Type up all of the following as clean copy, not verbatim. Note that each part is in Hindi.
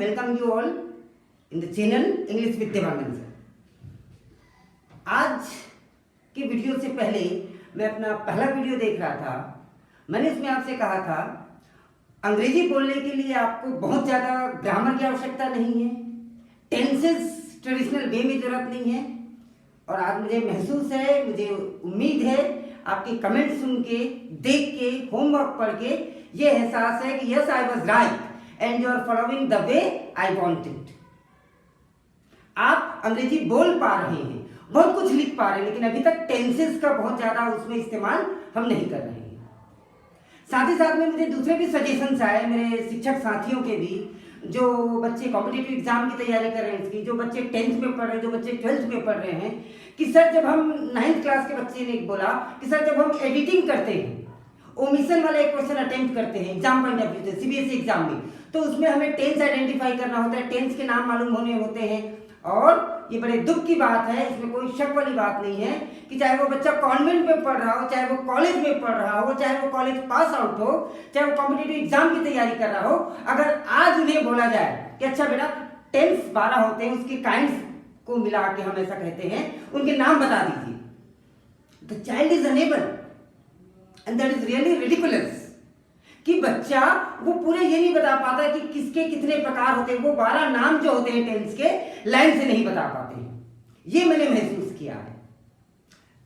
welcome you all in the channel English with Devanand sir. आज की वीडियो से पहले मैं अपना पहला वीडियो देख रहा था। मैंने इसमें आपसे कहा था अंग्रेजी बोलने के लिए आपको बहुत ज़्यादा ग्रामर की आवश्यकता नहीं है, टेंसेस ट्रेडिशनल वे में ज़रूरत नहीं है। और आज मुझे महसूस है, मुझे उम्मीद है आपके कमेंट सुन के, देख के, होमवर्क पढ़ के ये एहसास है कि yes I was right and you are following the way I wanted. आप अंग्रेजी बोल पा रहे हैं, बहुत कुछ लिख पा रहे हैं, लेकिन अभी तक टेंसेस का बहुत ज़्यादा उसमें इस्तेमाल हम नहीं कर रहे हैं। साथ ही साथ में मुझे दूसरे भी सजेशंस आए मेरे शिक्षक साथियों के भी, जो बच्चे कॉम्पिटिटिव एग्जाम की तैयारी कर रहे हैं, इसकी जो बच्चे 10th में पढ़ रहे हैं, जो बच्चे 12th में पढ़ रहे हैं, कि सर जब हम 9th क्लास के बच्चे ने बोला कि सर जब हम एडिटिंग करते हैं, ओमिशन वाला एक क्वेश्चन अटेम्प्ट करते हैं एग्जाम पॉइंट ऑफ व्यू से सीबीएसई एग्जाम में, तो उसमें हमें टेंस आइडेंटिफाई करना होता है, टेंस के नाम मालूम होने होते हैं। और ये बड़े दुख की बात है, इसमें कोई शक वाली बात नहीं है कि चाहे वो बच्चा कॉन्वेंट में पढ़ रहा हो, चाहे वो कॉलेज में पढ़ रहा हो, चाहे वो कॉलेज पास आउट हो, चाहे वो कॉम्पिटिटिव एग्जाम की तैयारी कर रहा हो, अगर आज उन्हें बोला जाए कि अच्छा बेटा टेंस 12 होते हैं, उसके काइंड्स को मिला के हम ऐसा कहते हैं, उनके नाम बता दीजिए, the child is unable and that is really ridiculous कि बच्चा वो पूरे ये नहीं बता पाता कि किसके कितने प्रकार होते हैं, वो 12 नाम जो होते हैं टेंस के लाइन से नहीं बता पाते हैं। ये मैंने महसूस किया है।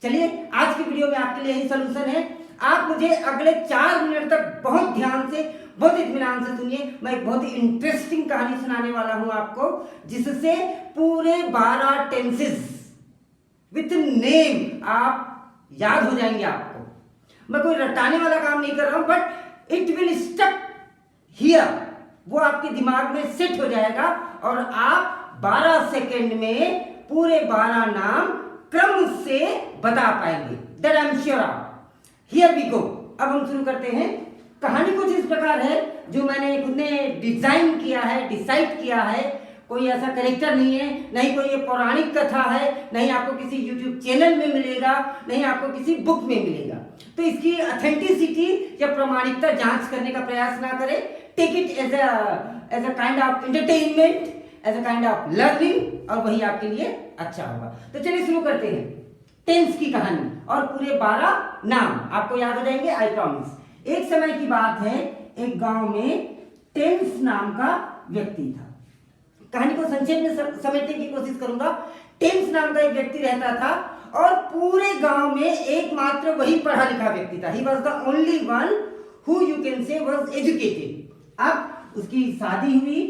चलिए आज की वीडियो में आपके लिए यही सलूशन है। आप मुझे अगले 4 मिनट तक बहुत ध्यान से, बहुत इत्मीनान से सुनिए। मैं एक बहुत ही इंटरेस्टिंग कहानी सुनाने वाला हूं आपको, जिससे पूरे 12 टेंसेस विथ नेम आप याद हो जाएंगे। आपको मैं कोई रटाने वाला काम नहीं कर रहा हूं, but it will stuck here, वो आपके दिमाग में सेट हो जाएगा और आप 12 सेकेंड में पूरे 12 नाम क्रम से बता पाएंगे। That I am sure of. Here we go. अब हम शुरू करते हैं। कहानी कुछ इस प्रकार है, जो मैंने खुद ने डिजाइन किया है, डिसाइड किया है। कोई ऐसा कैरेक्टर नहीं है, नहीं कोई ये पौराणिक कथा है, नहीं आपको किसी यूट्यूब चैनल में मिलेगा, नहीं आपको किसी बुक में मिलेगा। तो इसकी ऑथेंटिसिटी या प्रामाणिकता जांच करने का प्रयास ना करें। Take it as a kind of entertainment, as a kind of learning, और वही आपके लिए अच्छा होगा। तो चलिए शुरू करते हैं। टेंस की कहानी और पूरे 12 नाम आपको याद हो जाएंगे, आई प्रॉमिस। एक समय की बात है, एक गांव में टेंस नाम का व्यक्ति था। कहानी को संक्षेप में समेटने की कोशिश करूंगा। टेंस नाम का एक व्यक्ति रहता था और पूरे गांव में एकमात्र वही पढ़ा लिखा व्यक्ति था। He was the only one who you can say was educated. अब उसकी शादी हुई,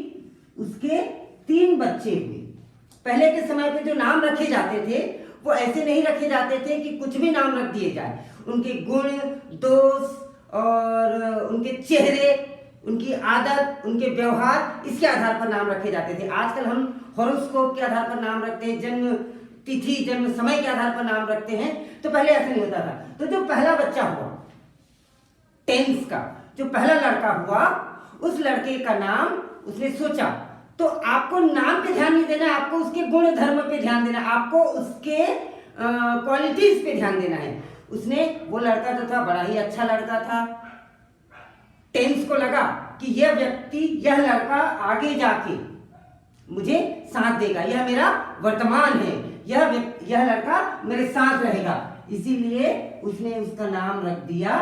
उसके 3 बच्चे हुए। पहले के समय पे जो नाम रखे जाते थे वो ऐसे नहीं रखे जाते थे कि कुछ भी नाम रख दिए जाए। उनके गुण, दोष और उनके चेहरे, उनकी आदत, उनके व्यवहार, इसके आधार पर नाम रखे जाते थे। आजकल हम हॉरोस्कोप के आधार पर नाम रखते हैं, जन्म तिथि, जन्म समय के आधार पर नाम रखते हैं। तो पहले ऐसा नहीं होता था। तो जो पहला बच्चा हुआ टेंस का, जो पहला लड़का हुआ, उस लड़के का नाम उसने सोचा। तो आपको नाम पे ध्यान नहीं देना, आपको उसके गुण धर्म पे ध्यान देना, आपको उसके क्वालिटीज पे ध्यान देना है। उसने, वो लड़का जो था बड़ा ही अच्छा लड़का था। टेंस को लगा कि यह व्यक्ति, यह लड़का आगे जाके मुझे साथ देगा, यह मेरा वर्तमान है, यह लड़का मेरे साथ रहेगा। इसीलिए उसने उसका नाम रख दिया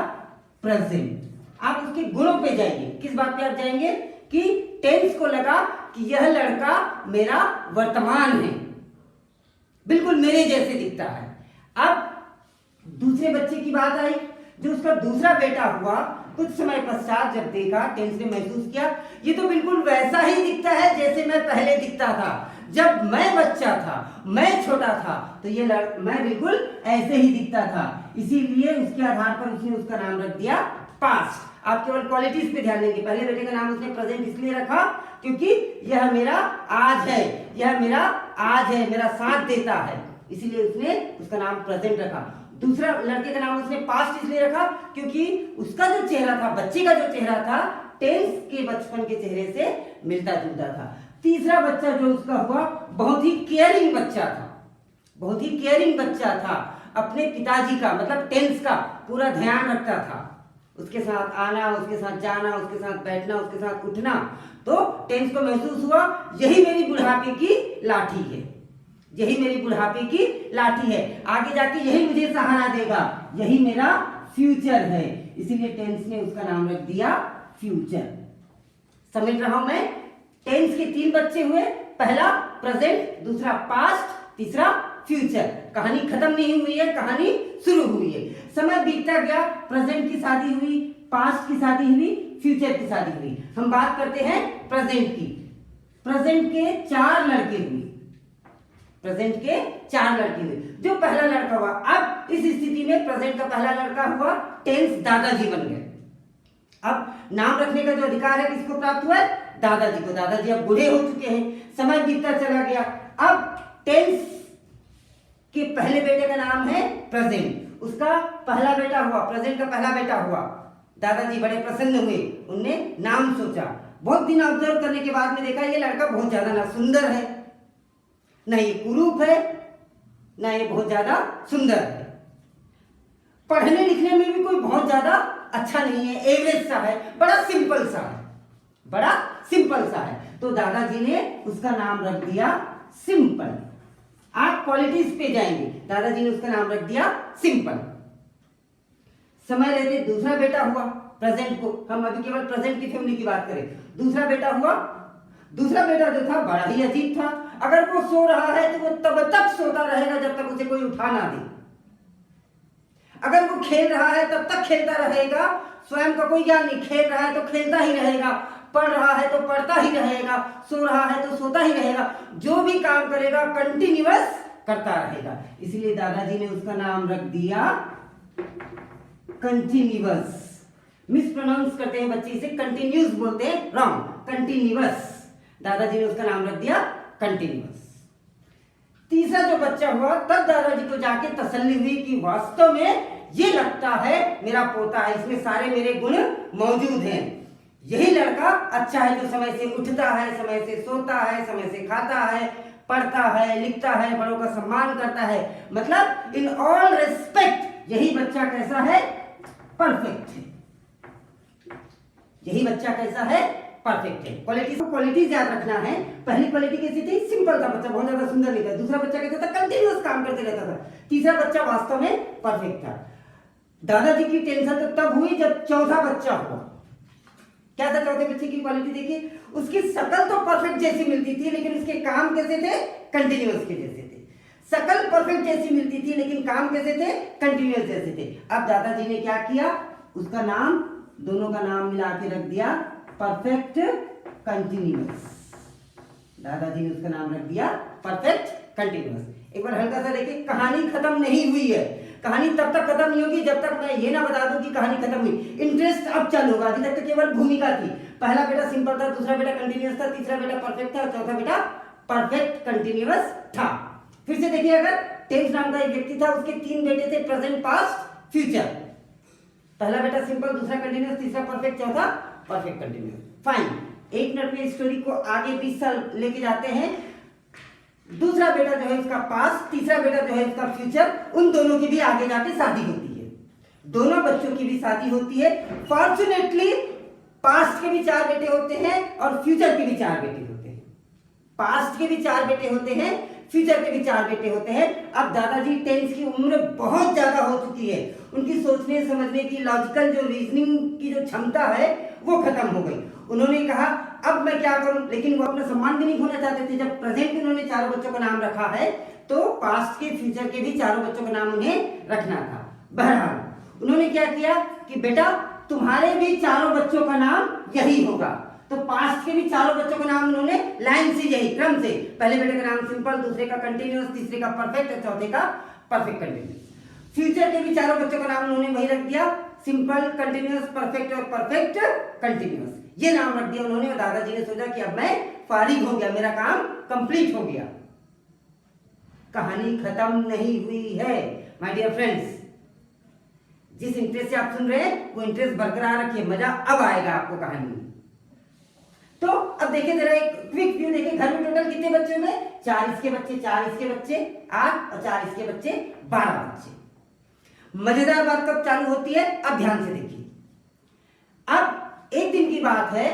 प्रेजेंट। आप उसके गुणों पे जाएंगे। किस बात पे आप जाएंगे? कि टेंस को लगा कि यह लड़का मेरा वर्तमान है, बिल्कुल मेरे जैसे दिखता है। अब दूसरे बच्चे की बात आई, जो उसका दूसरा बेटा हुआ। कुछ समय पश्चात जब देखा, टेंस ने महसूस किया, ये तो बिल्कुल वैसा ही दिखता है जैसे मैं पहले दिखता था। जब मैं बच्चा था, मैं छोटा था, तो ये मैं बिल्कुल ऐसे ही दिखता था। इसीलिए उसके आधार पर उसने उसका नाम रख दिया पास्ट। आप केवल क्वालिटीज पे ध्यान देंगे। पहले बेटे का नाम उसने प्रेजेंट इसलिए रखा क्योंकि यह मेरा आज है, यह मेरा आज है, मेरा साथ देता है, इसीलिए उसने उसका नाम प्रेजेंट रखा। दूसरा लड़के का नाम उसने पास्ट इसलिए रखा क्योंकि उसका जो चेहरा था, बच्चे का जो चेहरा था, टेंस के बचपन के चेहरे से मिलता जुलता था। तीसरा बच्चा जो उसका हुआ, बहुत ही केयरिंग बच्चा था, बहुत ही केयरिंग बच्चा था। अपने पिताजी का, मतलब टेंस का पूरा ध्यान रखता था। उसके साथ आना, उसके साथ जाना, उसके साथ बैठना, उसके साथ उठना, तो टेंस को महसूस हुआ यही मेरी बुढ़ापे की लाठी है, यही मेरी बुढ़ापे की लाठी है, आगे जाके यही मुझे सहारा देगा, यही मेरा फ्यूचर है, इसीलिए टेंस ने उसका नाम रख दिया फ्यूचर। समझ रहा हूं मैं। टेंस के 3 बच्चे हुए, पहला प्रेजेंट, दूसरा पास्ट, तीसरा फ्यूचर। कहानी खत्म नहीं हुई है, कहानी शुरू हुई है। समय बीतता गया, प्रेजेंट की शादी हुई, पास्ट की शादी हुई, फ्यूचर की शादी हुई। हम बात करते हैं प्रेजेंट की। प्रेजेंट के 4 लड़के हुए, प्रेजेंट के 4 लड़के हुए। जो पहला लड़का हुआ, अब इस स्थिति में प्रेजेंट का पहला लड़का हुआ, टेंस दादाजी बन गए। अब नाम रखने का जो अधिकार है किसको प्राप्त हुआ है? दादाजी को। दादाजी अब बूढ़े हो चुके हैं, समय बीतता चला गया। अब टेंस के पहले बेटे का नाम है प्रेजेंट, उसका पहला बेटा हुआ, प्रेजेंट का पहला बेटा हुआ। दादाजी बड़े प्रसन्न हुए, उनने नाम सोचा। बहुत दिन ऑब्जर्व करने के बाद में देखा ये लड़का बहुत ज्यादा ना सुंदर है, ना ये कुरूप है, ना ये बहुत ज्यादा सुंदर है, पढ़ने लिखने में भी कोई बहुत ज्यादा अच्छा नहीं है, एवरेज सा है, बड़ा सिंपल सा है, बड़ा सिंपल सा है। तो दादाजी ने उसका नाम रख दिया सिंपल। आप क्वालिटीज पे जाएंगे, दादाजी ने उसका नाम रख दिया सिंपल। समय लेते दूसरा बेटा हुआ, प्रेजेंट को, हम अभी केवल प्रेजेंट की फैमिली की बात करें। दूसरा बेटा हुआ, दूसरा बेटा जो था बड़ा ही अजीब था। अगर वो सो रहा है तो वो तब तक सोता रहेगा जब तक उसे कोई उठा ना दे। अगर वो खेल रहा है तब तक खेलता रहेगा, स्वयं का कोई ज्ञान नहीं, खेल रहा है तो खेलता ही रहेगा, पढ़ रहा है तो पढ़ता ही रहेगा, सो रहा है तो सोता ही रहेगा, जो भी काम करेगा कंटिन्यूअस करता रहेगा। इसलिए दादाजी ने उसका नाम रख दिया कंटिन्यूअस। मिस प्रोनाउंस करते हैं बच्चे, इसे कंटिन्यूस बोलते हैं, रॉन्ग, कंटिन्यूअस। दादाजी ने उसका नाम रख दिया कंटिन्यूअस। तीसरा जो बच्चा हुआ, तब दादाजी को जाके तसल्ली हुई कि वास्तव में ये लगता है मेरा पोता है, इसमें सारे मेरे गुण मौजूद हैं। यही लड़का अच्छा है जो समय से उठता है, समय से सोता है, समय से खाता है, पढ़ता है, लिखता है, बड़ों का सम्मान करता है। मतलब इन ऑल रिस्पेक्ट यही बच्चा कैसा है? परफेक्ट है। यही बच्चा कैसा है? परफेक्ट है। क्वालिटीज याद रखना है। पहली क्वालिटी कैसी थी? सिंपल था बच्चा, बहुत ज्यादा सुंदर नहीं था। दूसरा बच्चा कैसा था? कंटिन्यूअस काम करते रहता था। तीसरा बच्चा वास्तव में परफेक्ट था। दादाजी की टेंशन तो तब हुई जब चौथा बच्चा हुआ। क्या था चौथे बच्चे की क्वालिटी? देखिए, उसकी शकल तो परफेक्ट जैसी मिलती थी, लेकिन उसके काम कैसे थे? कंटिन्यूअस के जैसे थे। शकल परफेक्ट जैसी मिलती थी, लेकिन काम कैसे थे? कंटिन्यूअस जैसे थे। अब दादाजी ने क्या किया? उसका नाम, दोनों का नाम मिला के रख दिया परफेक्ट कंटिन्यूअस। दादाजी ने उसका नाम रख दिया परफेक्ट कंटिन्यूअस। एक बार हल्का सा देखिए, कहानी खत्म नहीं हुई है। कहानी तब तक खत्म नहीं होगी जब तक मैं ये ना बता दूं कि कहानी खत्म हुई। इंटरेस्ट अब चालू होगा। अभी तक तो केवल भूमिका थी। पहला बेटा सिंपल था, दूसरा बेटा कंटिन्यूअस था, तीसरा बेटा परफेक्ट था और चौथा बेटा परफेक्ट कंटिन्यूअस था। फिर से देखिए, अगर टेंस नाम का एक व्यक्ति था, उसके 3 बेटे थे, प्रेजेंट, पास्ट, फ्यूचर। पहला बेटा सिंपल, दूसरा कंटिन्यूअस, तीसरा परफेक्ट, चौथा परफेक्ट कंटिन्यूअस। फाइन। 1 मिनट में स्टोरी को आगे 20 साल लेके जाते हैं। दूसरा बेटा जो है उसका पास्ट, तीसरा बेटा जो है उसका फ्यूचर। उन दोनों की भी आगे जाके शादी होती है। दोनों बच्चों की भी शादी होती है। फॉर्चुनेटली पास्ट के भी 4 बेटे होते हैं और फ्यूचर के भी 4 बेटे होते हैं। पास्ट के भी 4 बेटे होते हैं, फ्यूचर के भी 4 बेटे होते हैं। अब दादाजी टेंस की उम्र बहुत ज्यादा हो चुकी है। उनकी सोचने समझने की, लॉजिकल जो रीजनिंग की जो क्षमता है वो खत्म हो गई। उन्होंने कहा अब मैं क्या करूं, लेकिन वो अपना सम्मान भी नहीं खोना चाहते थे। जब प्रेजेंट उन्होंने 4 बच्चों का नाम रखा है तो पास्ट के, फ्यूचर के भी 4 बच्चों का नाम उन्हें रखना था। बहरहाल उन्होंने क्या किया कि बेटा तुम्हारे भी 4 बच्चों का नाम यही होगा। तो पास्ट के भी 4 बच्चों का नाम उन्होंने लाइन से, यही क्रम से, पहले बेटे का नाम सिंपल, दूसरे का कंटिन्यूअस, तीसरे का परफेक्ट और चौथे का परफेक्ट कंटिन्यूअस। फ्यूचर के भी 4 बच्चों का नाम उन्होंने वही रख दिया, सिंपल, कंटिन्यूअस, परफेक्ट और परफेक्ट कंटिन्यूअस। ये नाम रख दिया उन्होंने। और दादाजी ने सोचा कि अब मैं फारिग हो गया, मेरा काम कंप्लीट हो गया। कहानी खत्म नहीं हुई है माय डियर फ्रेंड्स। जिस इंटरेस्ट से आप सुन रहे हैं वो इंटरेस्ट बरकरार रखिए, मजा अब आएगा आपको कहानी में। तो अब देखिए जरा एक क्विक व्यू देखिए। घर में टोटल कितने बच्चे हुए? 4 इसके बच्चे, 4 इसके बच्चे, 8 और 4 इसके बच्चे, 12 बच्चे। मजेदार बात कब चालू होती है? अब ध्यान से देखिए। एक दिन की बात है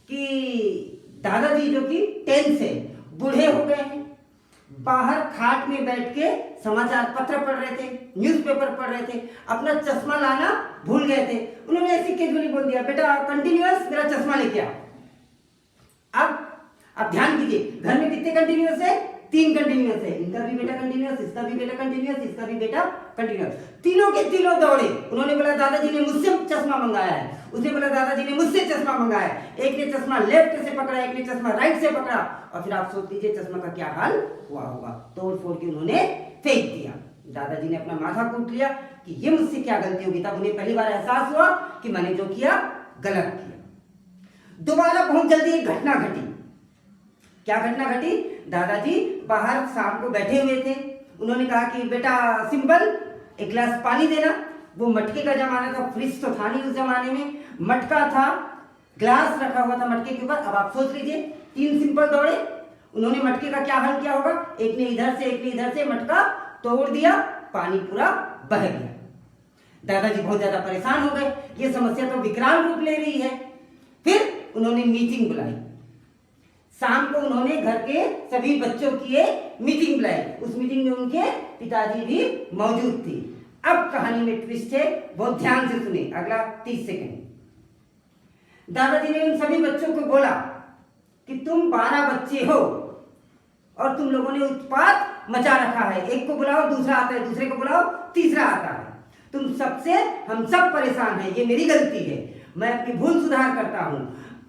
कि दादाजी जो कि 10 से बूढ़े हो गए हैं, बाहर खाट में बैठ के समाचार पत्र पढ़ रहे थे, न्यूज़पेपर पढ़ रहे थे, अपना चश्मा लाना भूल गए थे। उन्होंने ऐसी कैजुअली बोल दिया, बेटा कंटिन्यूअस मेरा चश्मा लेके आओ। अब ध्यान कीजिए, घर में कितने कंटिन्यूअस है? 3 कंटिन्यूअस है। इनका भी बेटा कंटिन्यूअस, इसका भी बेटा कंटिन्यूअस, इसका भी बेटा कंटिन्यूअस। तीनों के तीनों दौड़े। उन्होंने बोला दादाजी ने मुझसे चश्मा मंगाया है, उसने बोला दादाजी ने मुझसे चश्मा मंगाया है। एक ने चश्मा लेफ्ट से पकड़ा, एक ने चश्मा राइट से पकड़ा, और फिर आप सोच लीजिए चश्मा का क्या हाल हुआ होगा। तोड़ फोड़ के उन्होंने फेंक दिया। दादाजी ने अपना माथा कूट लिया कि ये मुझसे क्या गलती होगी। तब उन्हें पहली बार एहसास हुआ कि मैंने जो किया गलत किया। दोबारा बहुत जल्दी एक घटना घटी। क्या घटना घटी? दादाजी बाहर शाम को बैठे हुए थे। उन्होंने कहा कि बेटा सिंपल एक गिलास पानी देना। वो मटके का जमाना था, फ्रिज तो था नहीं उस जमाने में, मटका था, ग्लास रखा हुआ था मटके के ऊपर। अब आप सोच लीजिए 3 सिंपल दौड़े, उन्होंने मटके का क्या हल किया होगा? एक ने इधर से एक ने इधर से मटका तोड़ दिया, पानी पूरा बह गया। दादाजी बहुत ज्यादा परेशान हो गए, ये समस्या तो विकराल रूप ले रही है। फिर उन्होंने मीटिंग बुलाई। शाम को उन्होंने घर के सभी बच्चों की एक मीटिंग बुलाई। उस मीटिंग में उनके पिताजी भी मौजूद थे। अब कहानी में ट्विस्ट है, बहुत ध्यान से सुने, अगला 30 सेकंड। दादाजी ने उन सभी बच्चों को बोला कि तुम 12 बच्चे हो और तुम लोगों ने उत्पात मचा रखा है। एक को बुलाओ दूसरा आता है, दूसरे को बुलाओ तीसरा आता है। तुम सबसे हम सब परेशान हैं, ये मेरी गलती है, मैं अपनी भूल सुधार करता हूं।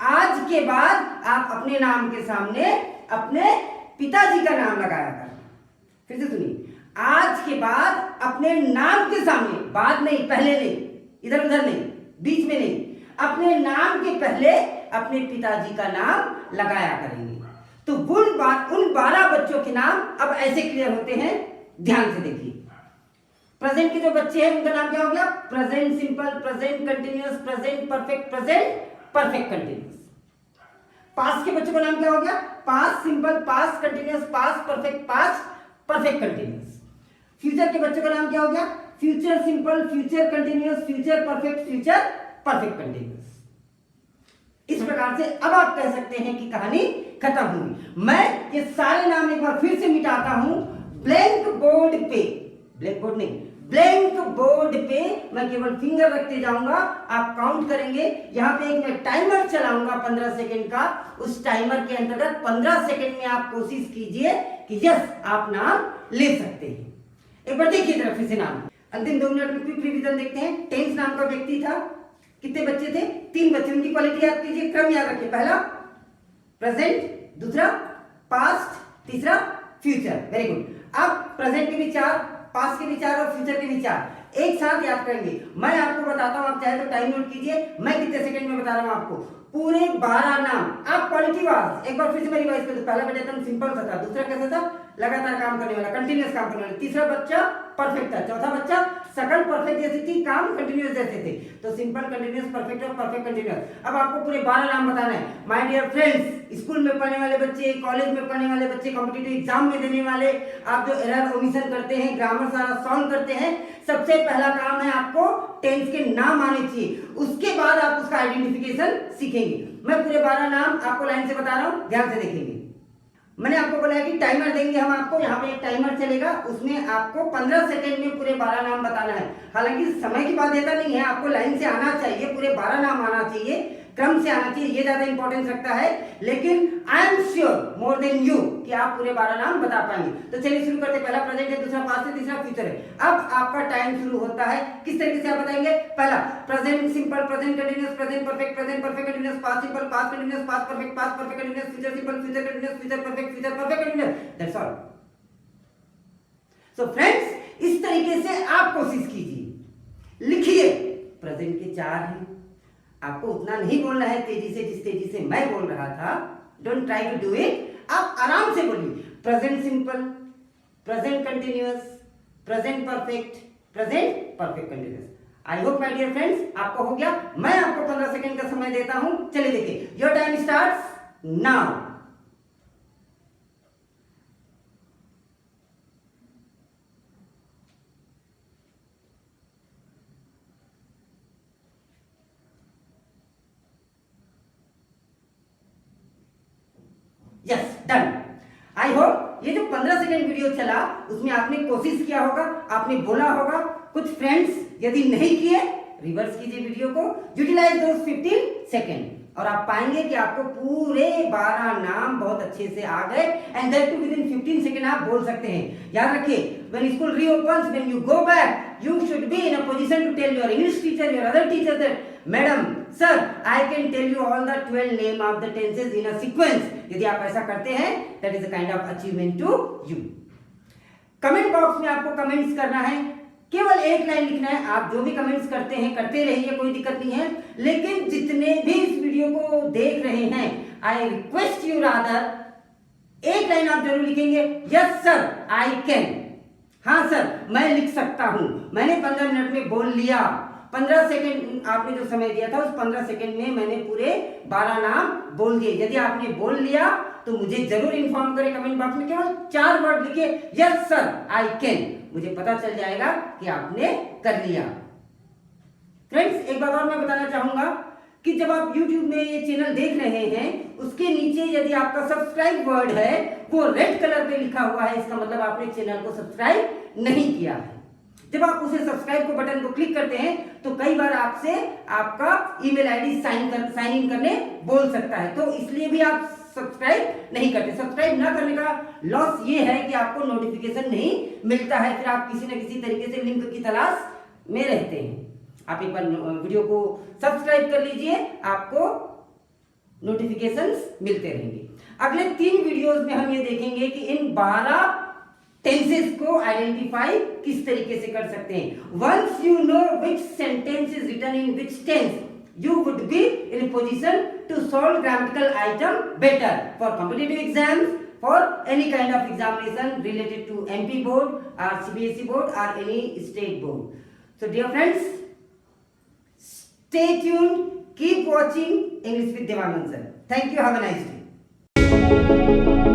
आज के बाद आप अपने नाम के सामने अपने पिताजी का नाम लगाया करना। फिर से सुनिए, आज के बाद अपने नाम के सामने, बाद नहीं, पहले नहीं, इधर उधर नहीं, बीच में नहीं, अपने नाम के पहले अपने पिताजी का नाम लगाया करेंगे। तो उन 12 बच्चों के नाम अब ऐसे क्लियर होते हैं, ध्यान से देखिए। प्रेजेंट के जो बच्चे हैं उनका नाम क्या हो गया? Present simple, present continuous, present perfect, present perfect continuous. Past के बच्चों का नाम क्या हो गया? Past simple, past continuous, past perfect, past perfect continuous. Future के बच्चों का नाम क्या हो गया? Future simple, future continuous, future perfect, future perfect continuous. इस प्रकार से अब आप कह सकते हैं कि कहानी खत्म हुई। मैं ये सारे नाम एक बार फिर से मिटाता हूं। ब्लैंक बोर्ड पे, ब्लैक बोर्ड नहीं, ब्लैंक बोर्ड पे मैं केवल फिंगर रखते जाऊंगा, आप काउंट करेंगे। यहां पे एक मैं टाइमर चलाऊंगा 15 सेकंड का। उस टाइमर के अंतर्गत 15 सेकंड में आप कोशिश कीजिए कि यस आप नाम ले सकते हैं। एक बार देखिए जरा फिर से नाम। अंतिम 2 मिनट में क्विक रिवीजन देखते हैं। टेंस नाम का व्यक्ति था। कितने बच्चे थे? 3 बच्चे। उनकी क्वालिटी याद कीजिए, क्रम याद रखिए। पहला प्रेजेंट, दूसरा पास्ट, तीसरा फ्यूचर। Very good. अब प्रेजेंट के भी 4, पास्ट के भी 4 और फ्यूचर के भी 4 एक साथ याद करेंगे। मैं आपको बताता हूं, आप चाहे तो टाइम नोट कीजिए। मैं कितने सेकंड में बता रहा हूं आपको। पूरे 12 नाम। आप क्वालिटी वाइज एक बार फिर से मैं रिवाइज कर दूं। पहला बच्चा एकदम सिंपल सा था, दूसरा कैसा था? लगातार काम करने वाला, कंटिन्यूअस काम करने वाला, तीसरा बच्चा परफेक्ट था, चौथा बच्चा सकल परफेक्ट जैसी थी, काम कंटिन्यूअस जैसे थे। तो सिंपल, कंटिन्यूअस, परफेक्ट और परफेक्ट कंटिन्यूअस। अब आपको पूरे 12 नाम बताना है। माय डियर फ्रेंड्स, स्कूल में पढ़ने वाले बच्चे, कॉलेज में पढ़ने वाले बच्चे, कॉम्पिटिटिव एग्जाम में देने वाले, आप जो एरर ओमिशन करते हैं, ग्रामर सारा सॉल्व करते हैं, सबसे पहला काम है आपको टेंस के नाम आने चाहिए। उसके बाद आप उसका आइडेंटिफिकेशन सीखेंगे। मैं पूरे 12 नाम आपको लाइन से बता रहा हूं, ध्यान से देखेंगे। मैंने आपको बोला है कि टाइमर देंगे हम आपको, यहाँ पे एक टाइमर चलेगा, उसमें आपको 15 सेकंड में पूरे 12 नाम बताना है। हालांकि समय की बात देता नहीं है, आपको लाइन से आना चाहिए, पूरे 12 नाम आना चाहिए, क्रम से आना चाहिए, ये ज्यादा इंपॉर्टेंस रखता है। लेकिन आई am sure more than you कि आप पूरे 12 नाम बता पाएंगे। तो चलिए शुरू करते हैं। पहला प्रेजेंट है, दूसरा पास्ट है, तीसरा फ्यूचर है। अब आपका टाइम शुरू होता है। किस तरीके से आप बताएंगे? पहला present simple, present continuous, present perfect, present perfect continuous, past simple, past continuous, past perfect, past perfect continuous, future simple, future continuous, future perfect, future perfect continuous. That's all. So friends, इस तरीके से आप कोशिश कीजिए, लिखिए। प्रेजेंट के 4 हैं, आपको उतना नहीं बोलना है तेजी से जिस तेजी से मैं बोल रहा था। Don't try to do it. आप आराम से बोलिए। Present simple, present continuous, present perfect, present perfect continuous. I hope my dear friends आपको हो गया। मैं आपको 15 सेकंड का समय देता हूं। चलिए देखिए, your time starts now. Yes, done. I hope ये जो 15 सेकंड वीडियो चला उसमें आपने कोशिश किया होगा, आपने बोला होगा। कुछ फ्रेंड्स यदि नहीं किए, रिवर्स कीजिए वीडियो को, यूटिलाइज दोस 15 सेकंड, और आप पाएंगे कि आपको पूरे 12 नाम बहुत अच्छे से आ गए, and that too within 15 second आप बोल सकते हैं। याद रखिए, when school reopens, when you go back, you should be in a position to tell your English teacher, your other teacher that, madam, sir, I can tell you all the 12 name of the tenses in a sequence. यदि आप ऐसा करते हैं, that is a kind of achievement to you. Comment box में आपको कमेंट्स करना है, केवल एक लाइन लिखना है। आप जो भी कमेंट्स करते हैं करते रहिए, कोई दिक्कत नहीं है, लेकिन जितने भी इस वीडियो को देख रहे हैं, आई रिक्वेस्ट यू रादर एक लाइन आप जरूर लिखेंगे, यस सर आई कैन, हाँ सर मैं लिख सकता हूं, मैंने 15 मिनट में बोल लिया। 15 सेकंड आपने जो समय दिया था, उस 15 सेकंड में मैंने पूरे 12 नाम बोल दिए। यदि आपने बोल लिया तो मुझे जरूर इन्फॉर्म करें कमेंट बॉक्स में, केवल 4 वर्ड लिखिए, यस सर आई कैन, मुझे पता चल जाएगा कि आपने कर लिया। फ्रेंड्स, एक बात और मैं बताना चाहूंगा कि जब आप YouTube में ये चैनल देख रहे हैं, उसके नीचे यदि आपका सब्सक्राइब वर्ड है वो रेड कलर पे लिखा हुआ है, इसका मतलब आपने चैनल को सब्सक्राइब नहीं किया है। जब आप उसे सब्सक्राइब को बटन को क्लिक करते हैं तो कई बार आपसे आपका ईमेल आईडी साइन इन करने बोल सकता है, तो इसलिए भी आप सब्सक्राइब नहीं करते। सब्सक्राइब ना करने का लॉस ये है कि आपको नोटिफिकेशन नहीं मिलता है, फिर आप किसी न किसी तरीके से लिंक की तलाश में रहते हैं। आप एक बार वीडियो को सब्सक्राइब कर लीजिए, आपको नोटिफिकेशंस मिलते रहेंगे। अगले 3 वीडियोस में हम ये देखेंगे कि इन 12 टेंसेस को आइडेंटिफाई किस तरीके से कर सकते हैं। Once you know which sentence is written in which tense, you would be in a position to solve grammatical item better for competitive exams, for any kind of examination related to MP board or CBSE board or any state board. So dear friends, stay tuned, keep watching English with Devanand sir. Thank you, have a nice day.